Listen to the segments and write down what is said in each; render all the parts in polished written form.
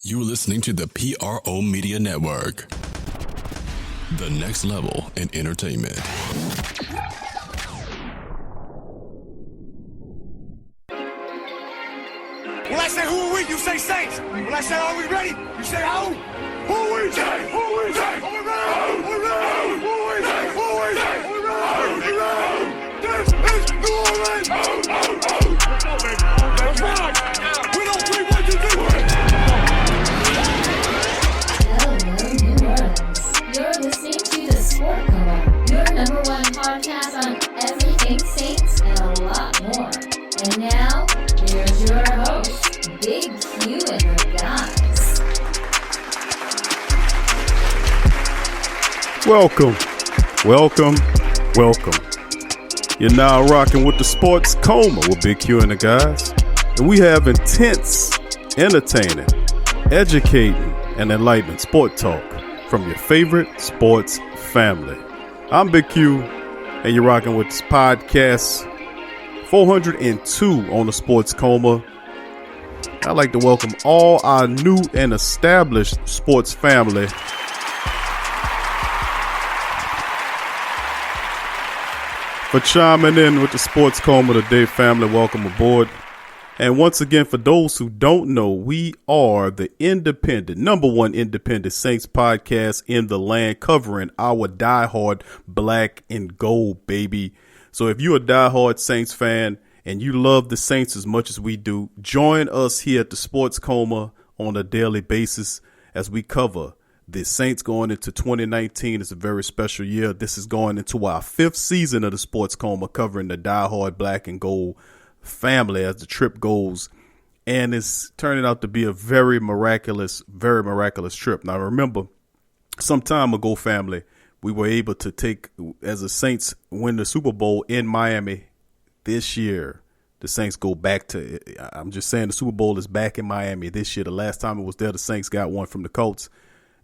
You're listening to the PRO Media Network, the next level in entertainment. When I say who are we, you say Saints. When I say are we ready, you say who? Who we say? Who we say? Are we ready? Who we ready? Who we say? Who we say? Are we ready? We ready? This is New Orleans. Let's go, baby. Let's ride. We don't treat what you do. Hello, New Orleans. You're listening to the Sport Coma, your number one podcast on everything Saints and a lot more. And now, here's your host, Big Q and her guys. Welcome. You're now rocking with the Sports Coma with Big Q and the guys. And we have intense, entertaining, educating, and enlightening sport talk from your favorite sports family. I'm Big Q, and you're rocking with this podcast 402 on the Sports Coma. I'd like to welcome all our new and established sports family for chiming in with the Sports Coma today, family. Welcome aboard. And once again, for those who don't know, we are the number one independent Saints podcast in the land, covering our diehard black and gold, baby. So if you're a diehard Saints fan and you love the Saints as much as we do, join us here at the Sports Coma on a daily basis as we cover the Saints going into 2019. It's a very special year. This is going into our fifth season of the Sports Coma, covering the diehard black and gold family as the trip goes. And it's turning out to be a very miraculous trip. Now, remember, some time ago, family, we were able to take, as the Saints win the Super Bowl in Miami this year. The Saints go back to, I'm just saying, the Super Bowl is back in Miami this year. The last time it was there, the Saints got one from the Colts.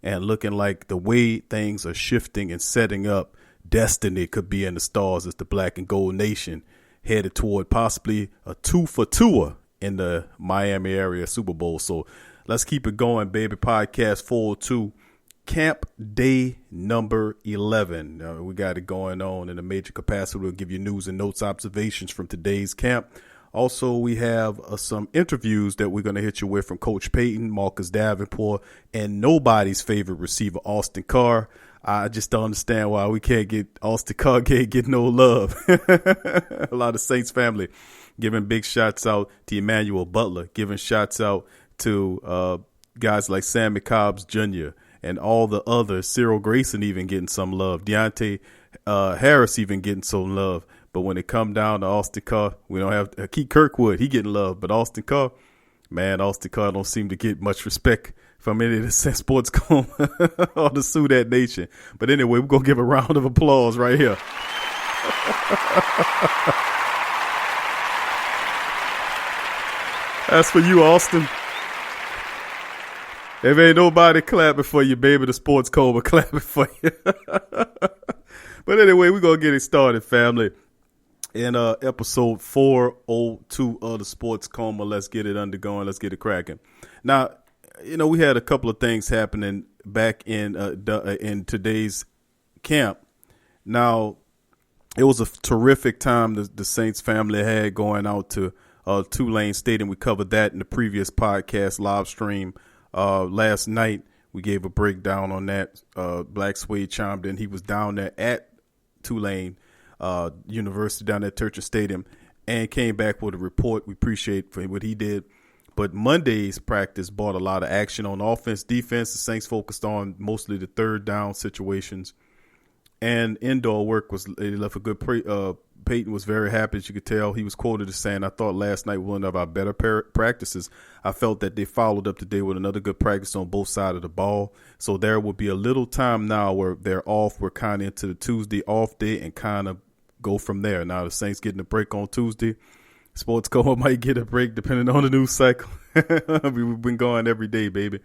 And looking like the way things are shifting and setting up, destiny could be in the stars as the black and gold nation headed toward possibly a 2-for-2 in the Miami area Super Bowl. So let's keep it going, baby. Podcast 402, Camp Day number 11. We got it going on in a major capacity. We'll give you news and notes, observations from today's camp. Also, we have some interviews that we're going to hit you with from Coach Payton, Marcus Davenport, and nobody's favorite receiver, Austin Carr. I just don't understand why we can't get Austin Carr get no love. A lot of Saints family giving big shots out to Emmanuel Butler, giving shots out to guys like Sammy Cobbs Jr. and all the others. Cyril Grayson even getting some love. Deontay Harris even getting some love. But when it come down to Austin Carr, we don't have Keith Kirkwood. He getting love. But Austin Carr don't seem to get much respect from any of the sports coma or the Sioux that nation. But anyway, we're going to give a round of applause right here. As for you, Austin, if ain't nobody clapping for you, baby, the sports coma clapping for you. But anyway, we're going to get it started, family. In episode 402 of the Sports Coma, let's get it undergoing. Let's get it cracking. Now, we had a couple of things happening back in today's camp. Now, it was a terrific time the Saints family had going out to Tulane State, and we covered that in the previous podcast live stream last night. We gave a breakdown on that. Black Suede chimed in. He was down there at Tulane University, down at Turner Stadium, and came back with a report. We appreciate for what he did. But Monday's practice brought a lot of action on offense, defense. The Saints focused on mostly the third down situations, and indoor work they left a good. Payton was very happy, as you could tell. He was quoted as saying, "I thought last night was one of our better practices. I felt that they followed up today with another good practice on both sides of the ball. So there will be a little time now where they're off. We're kind of into the Tuesday off day and kind of go from there." Now the Saints getting a break on Tuesday. Sports Coma might get a break depending on the news cycle. We've been going every day, baby.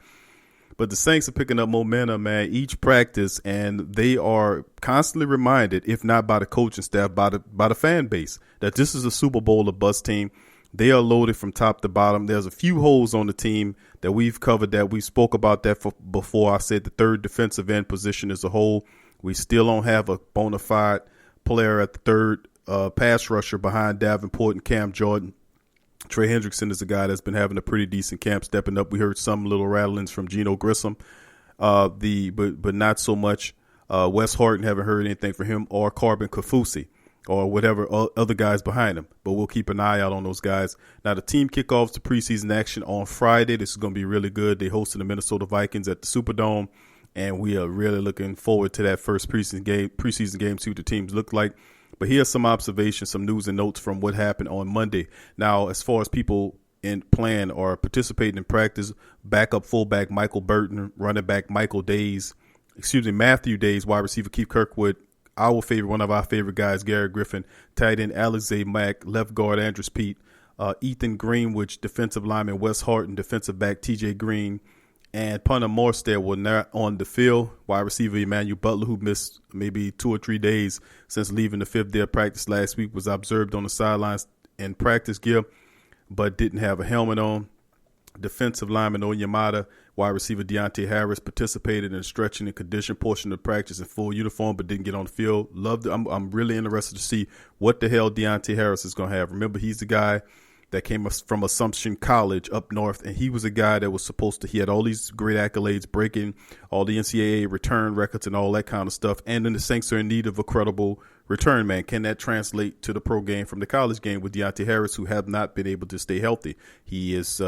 But the Saints are picking up momentum, man, each practice, and they are constantly reminded, if not by the coaching staff, by the fan base, that this is a Super Bowl or bust team. They are loaded from top to bottom. There's a few holes on the team that we've covered that we spoke about that before. I said the third defensive end position is a hole. We still don't have a bona fide player at the third pass rusher behind Davenport and Cam Jordan. Trey Hendrickson is a guy that's been having a pretty decent camp, stepping up. We heard some little rattlings from Geno Grissom, but not so much. Wes Horton, haven't heard anything from him, or Carbon Kafusi, or whatever other guys behind him. But we'll keep an eye out on those guys. Now, the team kickoffs to preseason action on Friday. This is going to be really good. They hosted the Minnesota Vikings at the Superdome, and we are really looking forward to that first preseason game, see what the teams look like. But here's some observations, some news and notes from what happened on Monday. Now, as far as people in playing or participating in practice, backup fullback Michael Burton, running back Matthew Days, wide receiver Keith Kirkwood, one of our favorite guys, Gary Griffin, tight end Alizé Mack, left guard Andrews Pete, Ethan Greenwich, defensive lineman Wes Horton, defensive back TJ Green, and punter Morstead were not on the field. Wide receiver Emmanuel Butler, who missed maybe 2 or 3 days since leaving the fifth day of practice last week, was observed on the sidelines in practice gear, but didn't have a helmet on. Defensive lineman Onyemata, wide receiver Deontay Harris participated in the stretching and condition portion of practice in full uniform, but didn't get on the field. I'm really interested to see what the hell Deontay Harris is going to have. Remember, he's the guy that came from Assumption College up north, and he was a guy that was he had all these great accolades, breaking all the NCAA return records and all that kind of stuff. And then the Saints are in need of a credible return man. Can that translate to the pro game from the college game with Deontay Harris, who have not been able to stay healthy? He is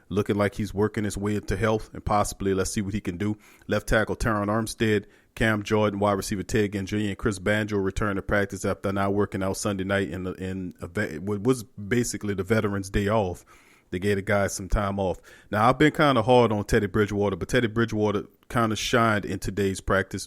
looking like he's working his way into health, and possibly let's see what he can do. Left tackle Taron Armstead, Cam Jordan, wide receiver Ted Ginn Jr., and Chris Banjo returned to practice after not working out Sunday night in what was basically the Veterans Day off. They gave the guys some time off. Now, I've been kind of hard on Teddy Bridgewater, but Teddy Bridgewater kind of shined in today's practice.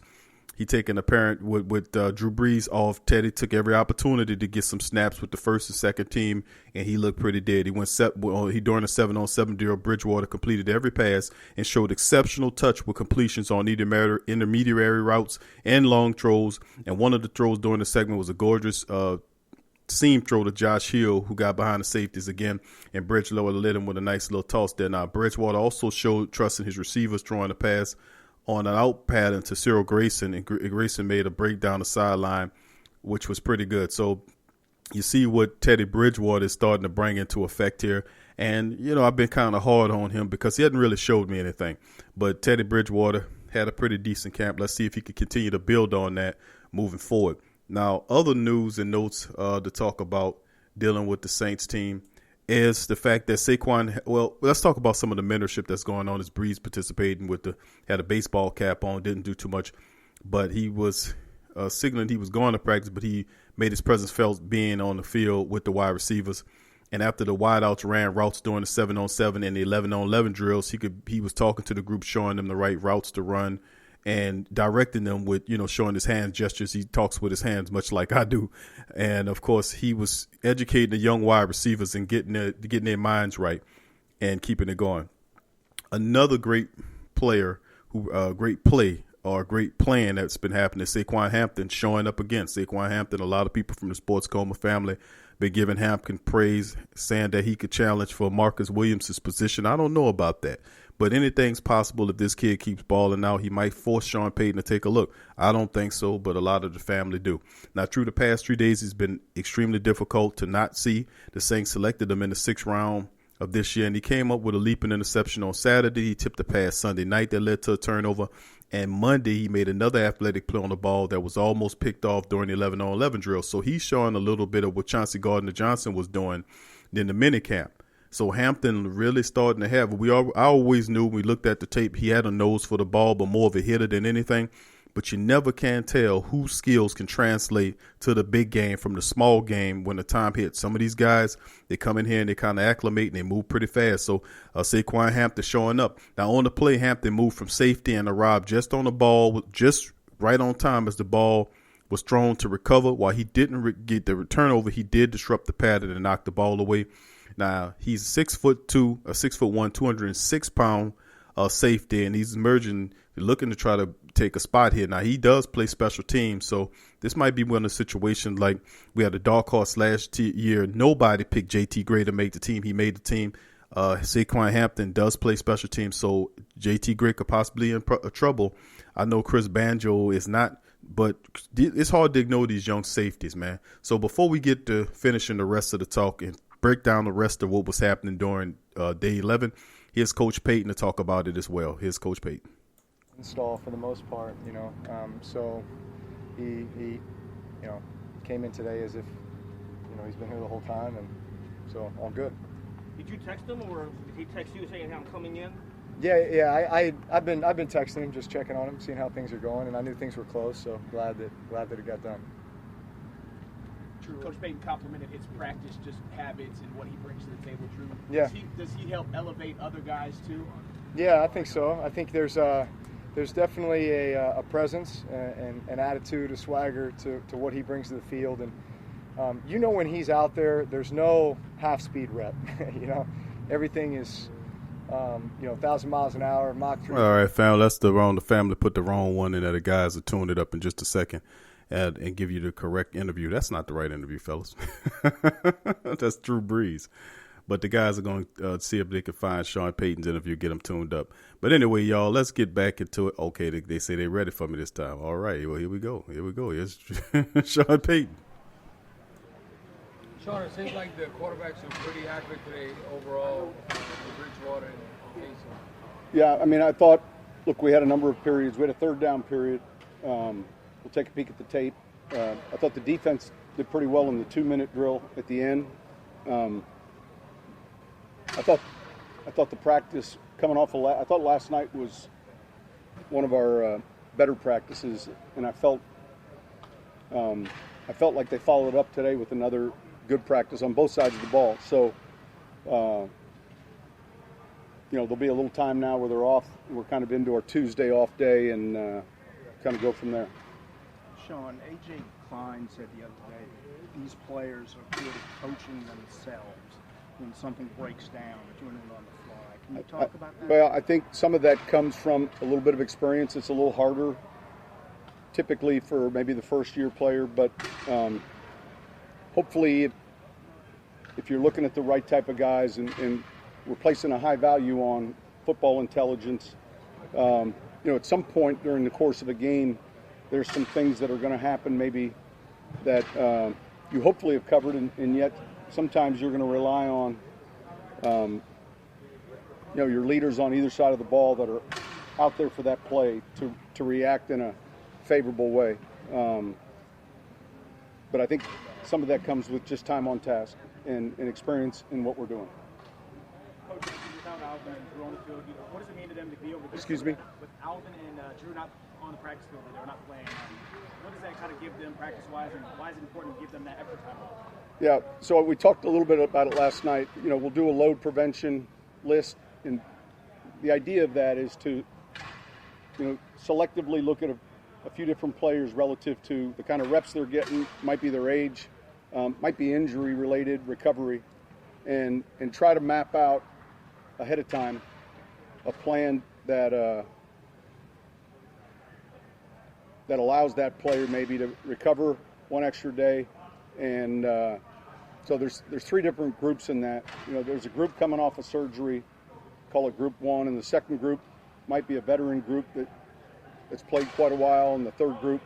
He taken apparent with Drew Brees off. Teddy took every opportunity to get some snaps with the first and second team, and he looked pretty dead. He went during a 7-on-7 drill. Bridgewater completed every pass and showed exceptional touch with completions on intermediary routes and long throws. And one of the throws during the segment was a gorgeous seam throw to Josh Hill, who got behind the safeties again, and Bridgewater led him with a nice little toss there. Now, Bridgewater also showed trust in his receivers, throwing the pass on an out pattern to Cyril Grayson, and Grayson made a break down the sideline, which was pretty good. So you see what Teddy Bridgewater is starting to bring into effect here. And, I've been kind of hard on him because he hasn't really showed me anything. But Teddy Bridgewater had a pretty decent camp. Let's see if he can continue to build on that moving forward. Now, other news and notes to talk about dealing with the Saints team is the fact that Saquon, let's talk about some of the mentorship that's going on as Breeze participating had a baseball cap on, didn't do too much, but he was signaling he was going to practice, but he made his presence felt being on the field with the wide receivers. And after the wideouts ran routes during the 7-on-7 and the 11-on-11 drills, he was talking to the group, showing them the right routes to run and directing them with, showing his hand gestures. He talks with his hands much like I do. And, of course, he was educating the young wide receivers and getting their minds right and keeping it going. Another great player, great plan that's been happening is Saquon Hampton showing up again. Saquon Hampton, a lot of people from the Sports Coma family been giving Hampton praise, saying that he could challenge for Marcus Williams' position. I don't know about that. But anything's possible if this kid keeps balling out. He might force Sean Payton to take a look. I don't think so, but a lot of the family do. Now, through the past 3 days, it's been extremely difficult to not see. The Saints selected him in the 6th round of this year, and he came up with a leaping interception on Saturday. He tipped the pass Sunday night that led to a turnover. And Monday, he made another athletic play on the ball that was almost picked off during the 11-on-11 drill. So he's showing a little bit of what Chauncey Gardner-Johnson was doing in the minicamp. So Hampton really starting to have. I always knew when we looked at the tape, he had a nose for the ball, but more of a hitter than anything. But you never can tell whose skills can translate to the big game from the small game when the time hits. Some of these guys, they come in here and they kind of acclimate and they move pretty fast. So Saquon Hampton showing up. Now on the play, Hampton moved from safety and arrived just on the ball, just right on time as the ball was thrown to recover. While he didn't get the turnover, he did disrupt the pattern and knock the ball away. Now, he's 6'2", 6'1", 206-pound safety, and he's emerging, looking to try to take a spot here. Now, he does play special teams, so this might be one of the situations like we had a dark horse last year. Nobody picked JT Gray to make the team. He made the team. Saquon Hampton does play special teams, so JT Gray could possibly in trouble. I know Chris Banjo is not, but it's hard to ignore these young safeties, man. So before we get to finishing the rest of the talk and break down the rest of what was happening during day 11, here's Coach Payton to talk about it as well. Here's Coach Payton. Install for the most part, so he came in today as if, he's been here the whole time, and so all good. Did you text him, or did he text you saying, "Hey, I'm coming in"? Yeah. I've been texting him, just checking on him, seeing how things are going, and I knew things were close, so glad that it got done. Drew, Coach Payton complimented his practice, just habits and what he brings to the table. Drew, yeah. Does he help elevate other guys too? Yeah, I think so. I think there's definitely a presence and an attitude, a swagger to what he brings to the field, and when he's out there, there's no half-speed rep. Everything is 1,000 miles an hour, Mach 3. All right, fam, the family put the wrong one in there. The guys will tune it up in just a second and give you the correct interview. That's not the right interview, fellas. That's Drew Brees. But the guys are going to see if they can find Sean Payton's interview, get them tuned up. But anyway, y'all, let's get back into it. Okay, they say they're ready for me this time. All right, well, here we go. Here's Sean Payton. Sean, it seems like the quarterbacks are pretty accurate today overall with Bridgewater and Casey. Yeah, I thought, look, we had a number of periods. We had a third down period. We'll take a peek at the tape. I thought the defense did pretty well in the 2-minute drill at the end. I thought the practice coming off I thought last night was one of our better practices, and I felt like they followed up today with another good practice on both sides of the ball. So, there'll be a little time now where they're off. We're kind of into our Tuesday off day, and kind of go from there. Sean, A.J. Klein said the other day that these players are good at coaching themselves when something breaks down or doing it on the fly. Can you talk about that? Well, I think some of that comes from a little bit of experience. It's a little harder typically for maybe the first-year player, but hopefully if you're looking at the right type of guys and we're placing a high value on football intelligence, at some point during the course of a game, there's some things that are going to happen maybe that you hopefully have covered, and yet sometimes you're going to rely on your leaders on either side of the ball that are out there for that play to react in a favorable way. But I think some of that comes with just time on task and experience in what we're doing. Coach, without Alvin and Drew on the field, what does it mean to them to be over there? Excuse me? With Alvin and Drew not on the practice field, they're not playing. What does that kind of give them practice-wise, and why is it important to give them that extra time? Yeah, so we talked a little bit about it last night. We'll do a load prevention list, and the idea of that is to, selectively look at a few different players relative to the kind of reps they're getting, might be their age, might be injury-related, recovery, and try to map out ahead of time a plan that allows that player maybe to recover one extra day. And so there's 3 different groups in that. There's a group coming off of surgery, call it group 1, and the second group might be a veteran group that's played quite a while, and the third group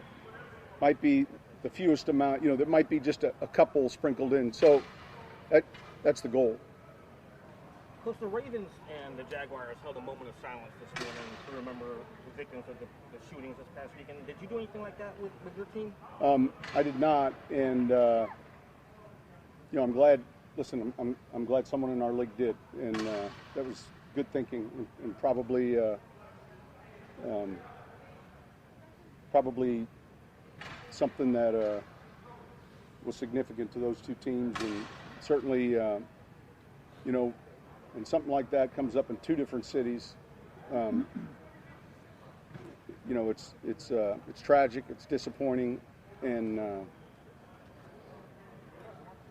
might be the fewest amount, there might be just a couple sprinkled in. So that's the goal. Coach, the Ravens and the Jaguars held a moment of silence this morning to remember the victims of the shootings this past weekend. Did you do anything like that with your team? I did not, and I'm glad. Listen, I'm glad someone in our league did, and that was good thinking, and probably something that was significant to those two teams, and certainly, when something like that comes up in 2 different cities, it's tragic, it's disappointing, and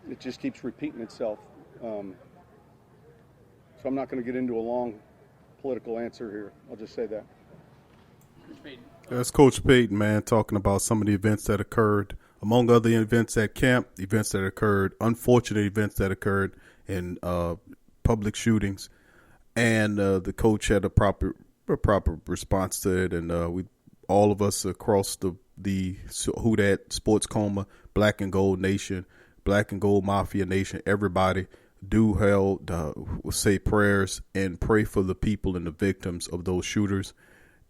it just keeps repeating itself. So I'm not going to get into a long political answer here. I'll just say that. That's Coach Payton, man, talking about some of the events that occurred, among other events at camp, events that occurred, unfortunate events that occurred in public shootings, and the coach had a proper response to it, and we all of us across the Who Dat Sports Coma, Black and Gold Nation, Black and Gold Mafia Nation, everybody say prayers and pray for the people and the victims of those shooters,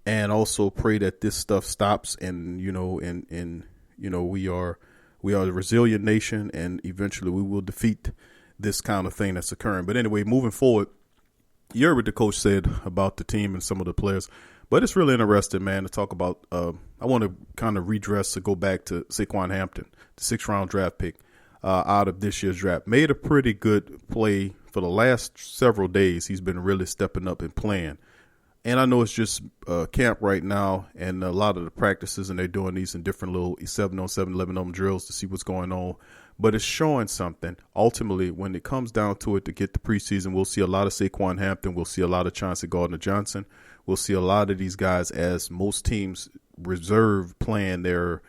and also pray that this stuff stops. And we are a resilient nation, and eventually we will defeat this kind of thing that's occurring. But anyway, moving forward, you heard what the coach said about the team and some of the players. But it's really interesting, man, to talk about. I want to kind of redress to go back to Saquon Hampton, the 6th round draft pick out of this year's draft. Made a pretty good play for the last several days. He's been really stepping up and playing. And I know it's just camp right now and a lot of the practices, and they're doing these in different little 7-on-7, 11-on drills to see what's going on. But it's showing something. Ultimately, when it comes down to it to get the preseason, we'll see a lot of Saquon Hampton. We'll see a lot of Chauncey Gardner-Johnson. We'll see a lot of these guys, as most teams reserve playing their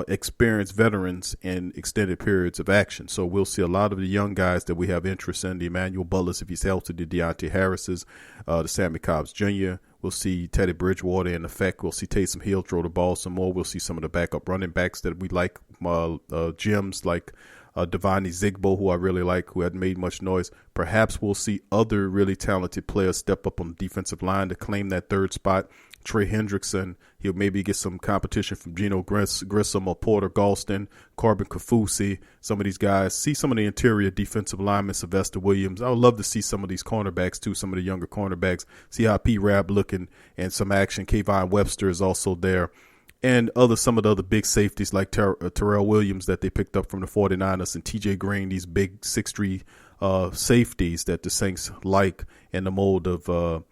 experienced veterans in extended periods of action. So we'll see a lot of the young guys that we have interest in, the Emmanuel Butlers, if he's healthy, the Deontay Harrises, the Sammy Cobbs Jr. We'll see Teddy Bridgewater in effect. We'll see Taysom Hill throw the ball some more. We'll see some of the backup running backs that we like, gems like Devani Zigbo, who I really like, who hadn't made much noise. Perhaps we'll see other really talented players step up on the defensive line to claim that third spot. Trey Hendrickson, he'll maybe get some competition from Geno Grissom or Porter Galston, Corbin Kaufusi, some of these guys. See some of the interior defensive linemen, Sylvester Williams. I would love to see some of these cornerbacks too, some of the younger cornerbacks. See how P-Rab looking and some action. Kayvon Webster is also there. And some of the other big safeties like Terrell Williams that they picked up from the 49ers, and TJ Green, these big 6'3" safeties that the Saints like in the mold of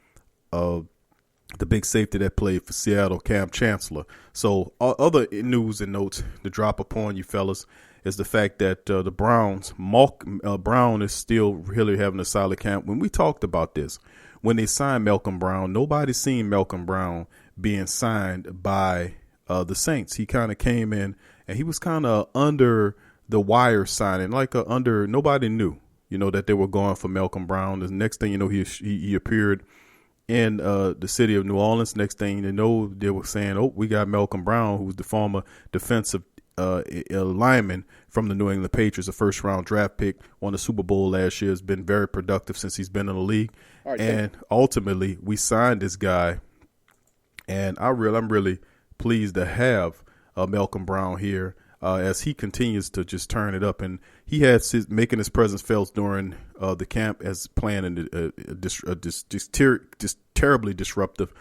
the big safety that played for Seattle, Cam Chancellor. So other news and notes to drop upon you fellas is the fact that the Browns, Brown is still really having a solid camp. When we talked about this, when they signed Malcolm Brown, nobody's seen Malcolm Brown being signed by the Saints. He kind of came in and he was kind of under the wire signing, nobody knew, that they were going for Malcolm Brown. The next thing you know, he appeared in the city of New Orleans. Next thing you know, they were saying, oh, we got Malcolm Brown, who's the former defensive lineman from the New England Patriots, a 1st round draft pick, won the Super Bowl last year, has been very productive since he's been in the league. Right, and ultimately, we signed this guy, and I'm really pleased to have Malcolm Brown here as he continues to just turn it up. And he had making his presence felt during the camp as playing in just terribly disruptive.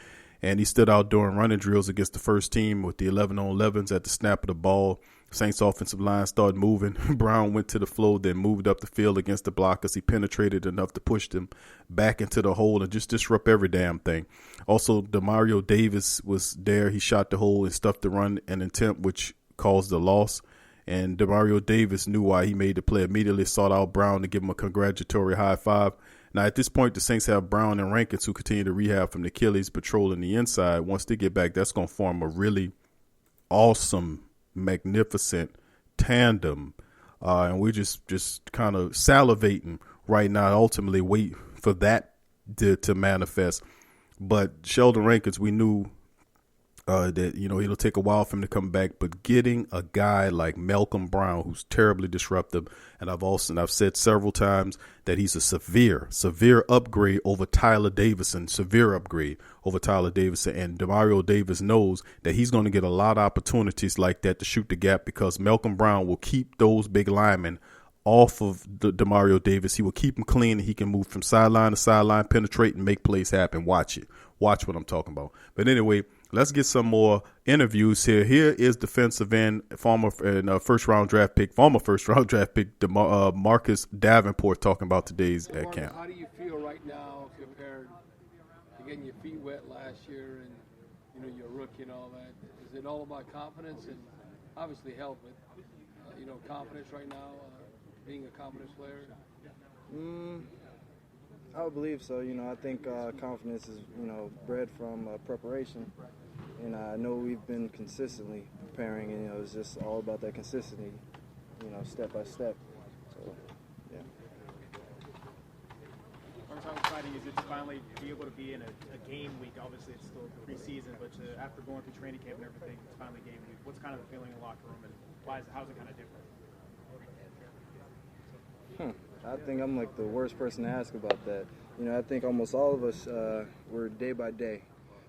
And he stood out during running drills against the first team with the 11-on-11s at the snap of the ball. Saints offensive line started moving. Brown went to the floor, then moved up the field against the blockers. He penetrated enough to push them back into the hole and just disrupt every damn thing. Also, Demario Davis was there. He shot the hole and stuffed the run and attempt, which caused the loss. And Demario Davis knew why he made the play. Immediately sought out Brown to give him a congratulatory high five. Now, at this point, the Saints have Brown and Rankins, who continue to rehab from the Achilles, patrolling the inside. Once they get back, that's going to form a really awesome, magnificent tandem. And we're just kind of salivating right now, ultimately wait for that to manifest. But Sheldon Rankins, we knew that, it'll take a while for him to come back, but getting a guy like Malcolm Brown, who's terribly disruptive, and I've said several times that he's a severe upgrade over Tyler Davison, and Demario Davis knows that he's going to get a lot of opportunities like that to shoot the gap, because Malcolm Brown will keep those big linemen off of Demario Davis. He will keep him clean, and he can move from sideline to sideline, penetrate, and make plays happen. Watch what I'm talking about. But anyway, let's get some more interviews here. Here is defensive end, former first round draft pick, Marcus Davenport, talking about today's Marcus, camp. How do you feel right now compared to getting your feet wet last year and you're a rookie and all that? Is it all about confidence and obviously health, but confidence right now, being a confidence player? I would believe so. I think confidence is, bred from preparation. And I know we've been consistently preparing, and, it's just all about that consistency, step by step. So, yeah. How exciting is it to finally be able to be in a game week? Obviously, it's still preseason, but after going through training camp and everything, it's finally game week. What's kind of the feeling in the locker room, and how's it kind of different? I think I'm like the worst person to ask about that. I think almost all of us, we're day by day.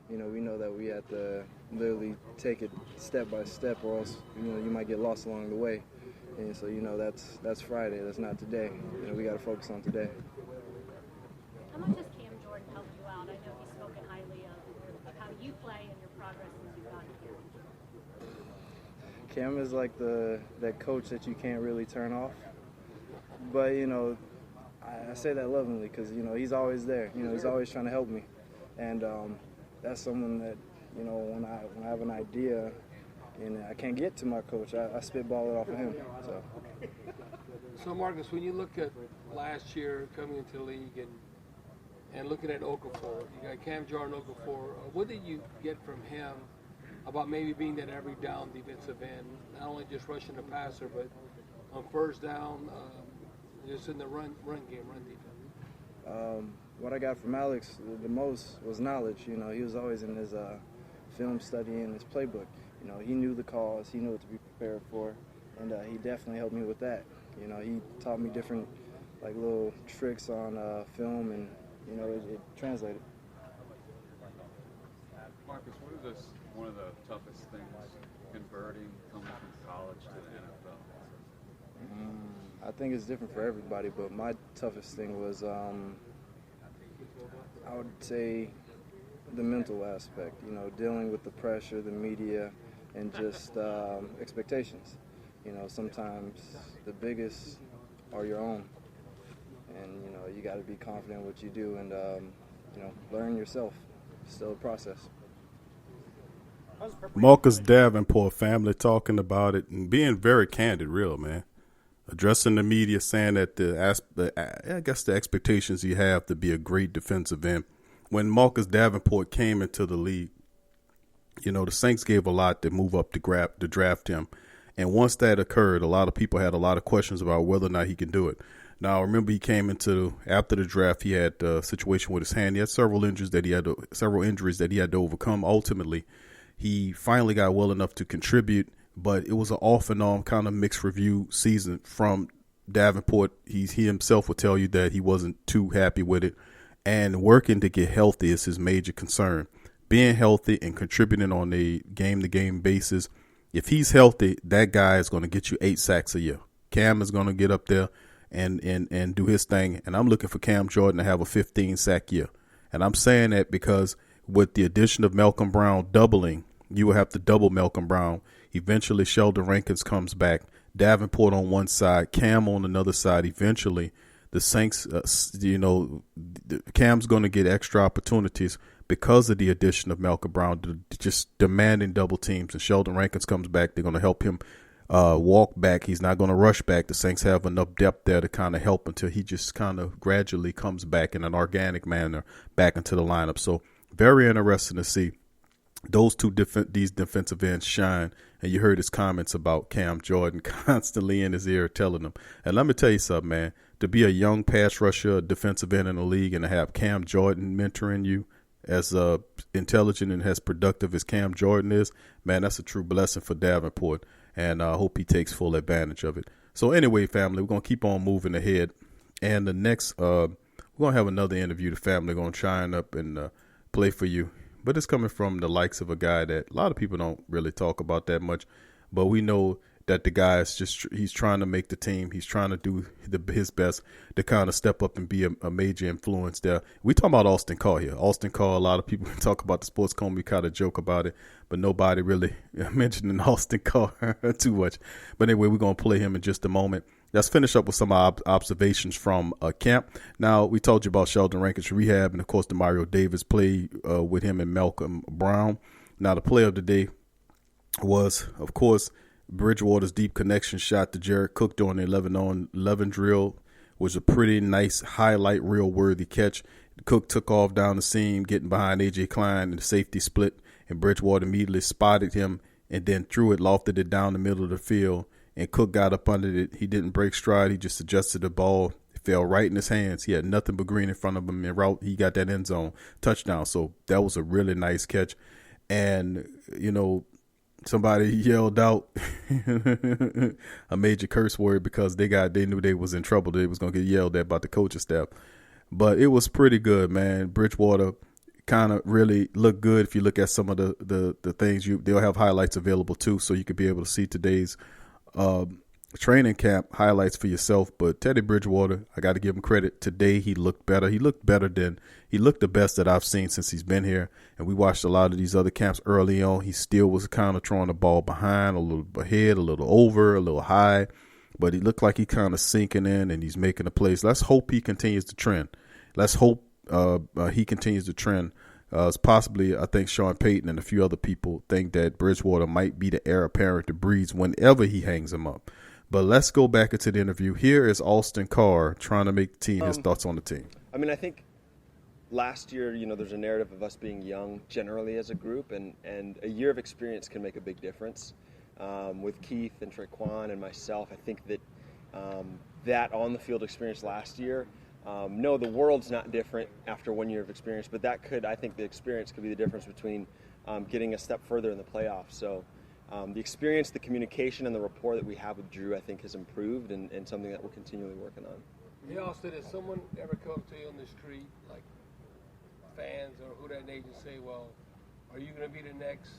We know that we have to literally take it step by step, or else, you might get lost along the way. And so, that's Friday. That's not today. We got to focus on today. How much has Cam Jordan helped you out? I know he's spoken highly of how you play and your progress since you've gotten here. Cam is like that coach that you can't really turn off. But, I say that lovingly because, he's always there. He's always trying to help me. And that's someone that, when I have an idea and I can't get to my coach, I spitball it off of him. So, Marcus, when you look at last year coming into the league and looking at Okafor, you got Cam Jordan, Okafor, what did you get from him about maybe being that every down defensive end, not only just rushing the passer, but on first down, just in the run game, run defense? What I got from Alex the most was knowledge. He was always in his film study and his playbook. He knew the calls, he knew what to be prepared for, and he definitely helped me with that. He taught me different little tricks on film, and it translated. Marcus, what is one of the toughest things converting coming from college to the NFL? I think it's different for everybody, but my toughest thing was, I would say, the mental aspect, dealing with the pressure, the media, and just expectations. Sometimes the biggest are your own, and, you got to be confident in what you do and, learn yourself. It's still a process. Marcus Davenport family talking about it and being very candid, real, man. Addressing the media, saying that the expectations you have to be a great defensive end. When Marcus Davenport came into the league, the Saints gave a lot to move up to draft him. And once that occurred, a lot of people had a lot of questions about whether or not he can do it. Now, remember, he came after the draft, he had a situation with his hand. He had several injuries that he had to overcome. Ultimately, he finally got well enough to contribute. But it was an off and on kind of mixed review season from Davenport. He himself would tell you that he wasn't too happy with it. And working to get healthy is his major concern. Being healthy and contributing on a game-to-game basis. If he's healthy, that guy is going to get you 8 sacks a year. Cam is going to get up there and do his thing. And I'm looking for Cam Jordan to have a 15-sack year. And I'm saying that because with the addition of Malcolm Brown doubling, you will have to double Malcolm Brown. Eventually, Sheldon Rankins comes back. Davenport on one side, Cam on another side. Eventually, the Saints, Cam's going to get extra opportunities because of the addition of Malcolm Brown, just demanding double teams. And Sheldon Rankins comes back. They're going to help him walk back. He's not going to rush back. The Saints have enough depth there to kind of help until he just kind of gradually comes back in an organic manner back into the lineup. So very interesting to see those these defensive ends shine. And you heard his comments about Cam Jordan constantly in his ear telling him. And let me tell you something, man. To be a young pass rusher, a defensive end in the league, and to have Cam Jordan mentoring you as intelligent and as productive as Cam Jordan is, man, that's a true blessing for Davenport. And I hope he takes full advantage of it. So anyway, family, we're going to keep on moving ahead. And the next, we're going to have another interview. The family going to shine up and play for you. But it's coming from the likes of a guy that a lot of people don't really talk about that much. But we know that the guy is he's trying to make the team. He's trying to do his best to kind of step up and be a major influence there. We talking about Austin Carr here. Austin Carr, a lot of people talk about the sports coma. We kind of joke about it, but nobody really mentioning Austin Carr too much. But anyway, we're going to play him in just a moment. Let's finish up with some observations from camp. Now, we told you about Sheldon Rankins rehab, and, of course, Demario Davis played with him and Malcolm Brown. Now, the play of the day was, of course, Bridgewater's deep connection shot to Jared Cook during the 11-on-11 drill was a pretty nice highlight, real worthy catch. Cook took off down the seam, getting behind A.J. Klein, and the safety split, and Bridgewater immediately spotted him and then threw it, lofted it down the middle of the field, and Cook got up under it. He didn't break stride. He just adjusted the ball. It fell right in his hands. He had nothing but green in front of him. And route, he got that end zone touchdown. So that was a really nice catch. And, you know, somebody yelled out a major curse word because they knew they was in trouble. They was going to get yelled at by the coaching staff. But it was pretty good, man. Bridgewater kind of really looked good. If you look at some of the things, they'll have highlights available too, so you could be able to see today's training camp highlights for yourself. But Teddy Bridgewater, I got to give him credit. Today he looked better. He looked the best that I've seen since he's been here. And we watched a lot of these other camps early on. He still was kind of throwing the ball behind, a little ahead, a little over, a little high. But he looked like he kind of sinking in, and he's making a place. Let's hope he continues to trend. Let's hope he continues to trend. It's possibly, I think Sean Payton and a few other people think that Bridgewater might be the heir apparent to Breeze whenever he hangs him up. But let's go back into the interview. Here is Austin Carr trying to make the team, his thoughts on the team. I mean, I think last year, you know, there's a narrative of us being young generally as a group, and a year of experience can make a big difference. With Keith and Traquan and myself, I think that that on the field experience last year, no, the world's not different after 1 year of experience, but I think the experience could be the difference between getting a step further in the playoffs. So the experience, the communication, and the rapport that we have with Drew, I think has improved and something that we're continually working on. Hey, Austin, has someone ever come to you on the street, like fans or who that name, and say, well, are you going to be the next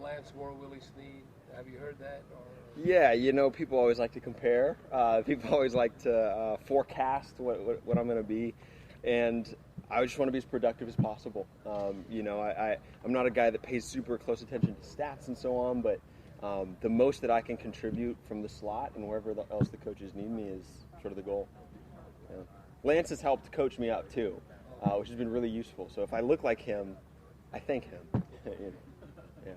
Lance Moore, Willie Snead? Have you heard that? Or? Yeah, you know, people always like to compare. People always like to forecast what I'm going to be. And I just want to be as productive as possible. You know, I'm not a guy that pays super close attention to stats and so on, but the most that I can contribute from the slot and wherever else the coaches need me is sort of the goal. Yeah. Lance has helped coach me up too, which has been really useful. So if I look like him, I thank him. You know? Yeah.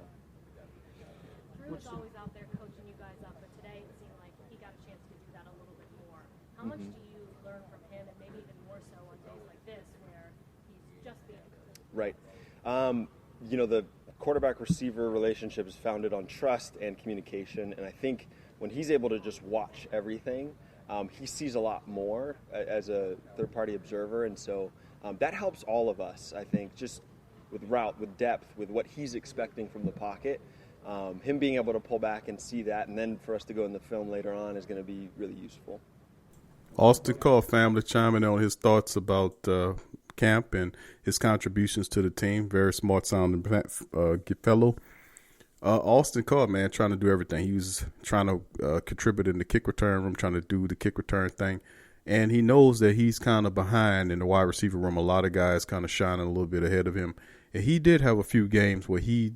Drew was always out there coaching you guys up, but today it seemed like he got a chance to do that a little bit more. How much do you learn from him, and maybe even more so on days like this where he's just being Right. You know, the quarterback-receiver relationship is founded on trust and communication, and I think when he's able to just watch everything, he sees a lot more as a third-party observer, and so that helps all of us, I think, just with route, with depth, with what he's expecting from the pocket. Him being able to pull back and see that, and then for us to go in the film later on is going to be really useful. Austin Carr family chiming in on his thoughts about camp and his contributions to the team. Very smart sounding fellow. Austin Carr, man, trying to do everything. He was trying to contribute in the kick return room, trying to do the kick return thing. And he knows that he's kind of behind in the wide receiver room. A lot of guys kind of shining a little bit ahead of him. And he did have a few games where he,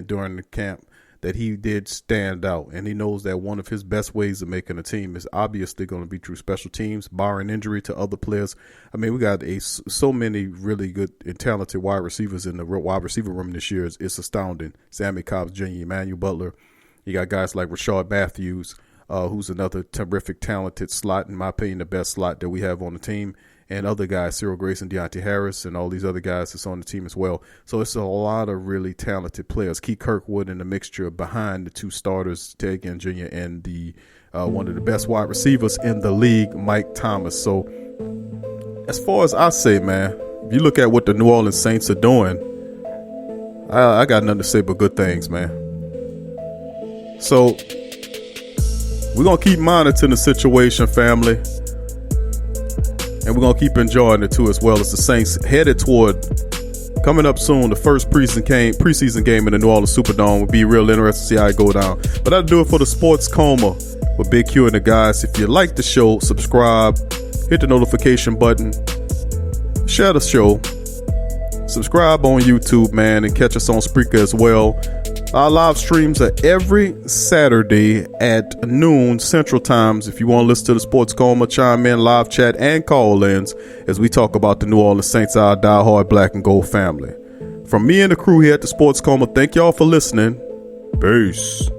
during the camp, that he did stand out. And he knows that one of his best ways of making a team is obviously going to be through special teams, barring injury to other players. I mean, we got so many really good and talented wide receivers in the wide receiver room this year. It's astounding. Sammy Cobbs Jr., Emmanuel Butler. You got guys like Rashard Matthews, who's another terrific, talented slot, in my opinion, the best slot that we have on the team. And other guys, Cyril Grayson, Deontay Harris, and all these other guys that's on the team as well. So it's a lot of really talented players. Keith Kirkwood in the mixture behind the two starters, Ted Ginn Jr. and the one of the best wide receivers in the league, Mike Thomas. So as far as I say, man, if you look at what the New Orleans Saints are doing, I got nothing to say but good things, man. So we're going to keep monitoring the situation, family. And we're going to keep enjoying it, too, as well as the Saints headed toward, coming up soon, the first preseason game in the New Orleans Superdome. Will be real interesting to see how it go down. But that'll do it for the Sports Coma with Big Q and the guys. If you like the show, subscribe, hit the notification button, share the show, subscribe on YouTube, man, and catch us on Spreaker as well. Our live streams are every Saturday at noon Central Times. If you want to listen to the Sports Coma, chime in, live chat, and call-ins as we talk about the New Orleans Saints, our diehard black and gold family. From me and the crew here at the Sports Coma, thank y'all for listening. Peace.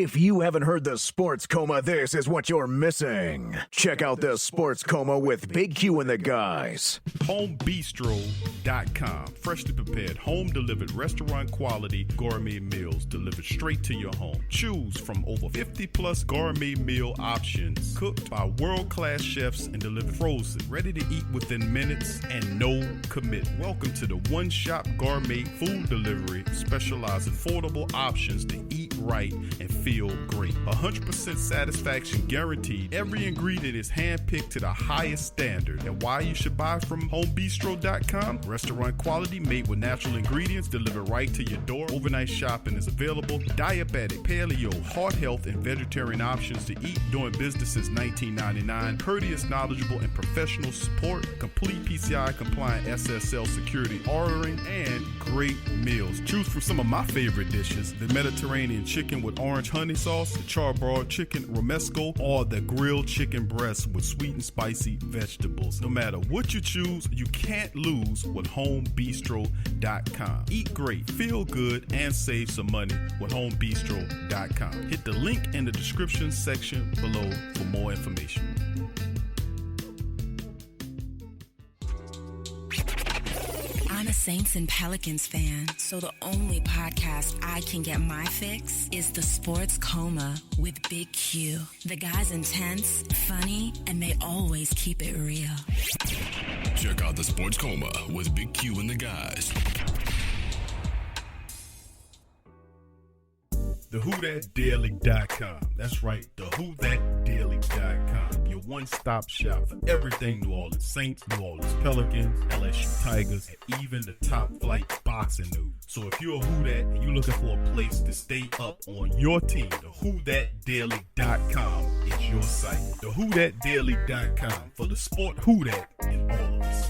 If you haven't heard the Sports Coma, this is what you're missing. Check out the Sports Coma with Big Q and the guys. Homebistro.com. Freshly prepared, home-delivered, restaurant-quality gourmet meals delivered straight to your home. Choose from over 50-plus gourmet meal options cooked by world-class chefs and delivered frozen, ready to eat within minutes and no commit. Welcome to the one-shop gourmet food delivery, specialized affordable options to eat right and feel great. 100% satisfaction guaranteed. Every ingredient is handpicked to the highest standard. And why you should buy from homebistro.com? Restaurant quality, made with natural ingredients, delivered right to your door. Overnight shopping is available. Diabetic, paleo, heart health, and vegetarian options to eat doing business since 1999. Courteous, knowledgeable, and professional support. Complete PCI compliant SSL security ordering, and great meals. Choose from some of my favorite dishes: the Mediterranean chicken with orange honey sauce, the charbroiled chicken romesco, or the grilled chicken breast with sweet and spicy vegetables. No matter what you choose, you can't lose with homebistro.com. Eat great, feel good, and save some money with homebistro.com. Hit the link in the description section below for more information. I'm a Saints and Pelicans fan, so the only podcast I can get my fix is the Sports Coma with Big Q. The guy's intense, funny, and they always keep it real. Check out the Sports Coma with Big Q and the guys. TheWhoThatDaily.com. That's right, TheWhoThatDaily.com. Your one-stop shop for everything New Orleans Saints, New Orleans Pelicans, LSU Tigers, and even the top-flight boxing news. So if you're a Who That and you're looking for a place to stay up on your team, TheWhoThatDaily.com is your site. TheWhoThatDaily.com for the sport Who That in all of us.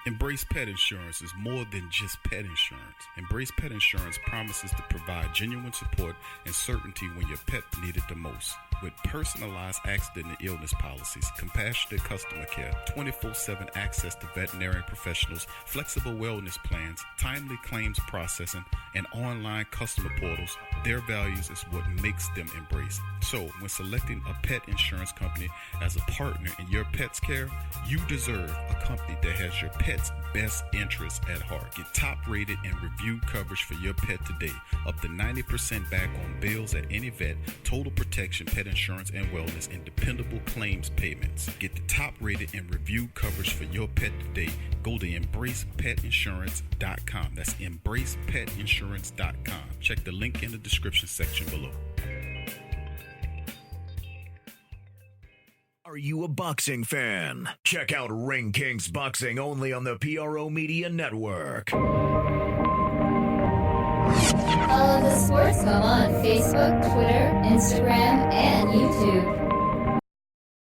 Embrace Pet Insurance is more than just pet insurance. Embrace Pet Insurance promises to provide genuine support and certainty when your pet needs it the most. With personalized accident and illness policies, compassionate customer care, 24/7 access to veterinary professionals, flexible wellness plans, timely claims processing, and online customer portals, their values is what makes them Embrace. So, when selecting a pet insurance company as a partner in your pet's care, you deserve a company that has your pet's best interests at heart. Get top-rated and reviewed coverage for your pet today. Up to 90% back on bills at any vet, total protection, pet insurance and wellness, and dependable claims payments. Get the top-rated and reviewed coverage for your pet today. Go to EmbracePetInsurance.com. That's EmbracePetInsurance.com. Check the link in the description section below. Are you a boxing fan? Check out Ring Kings Boxing only on the PRO Media Network. Follow the Sports Coma on Facebook, Twitter, Instagram, and YouTube.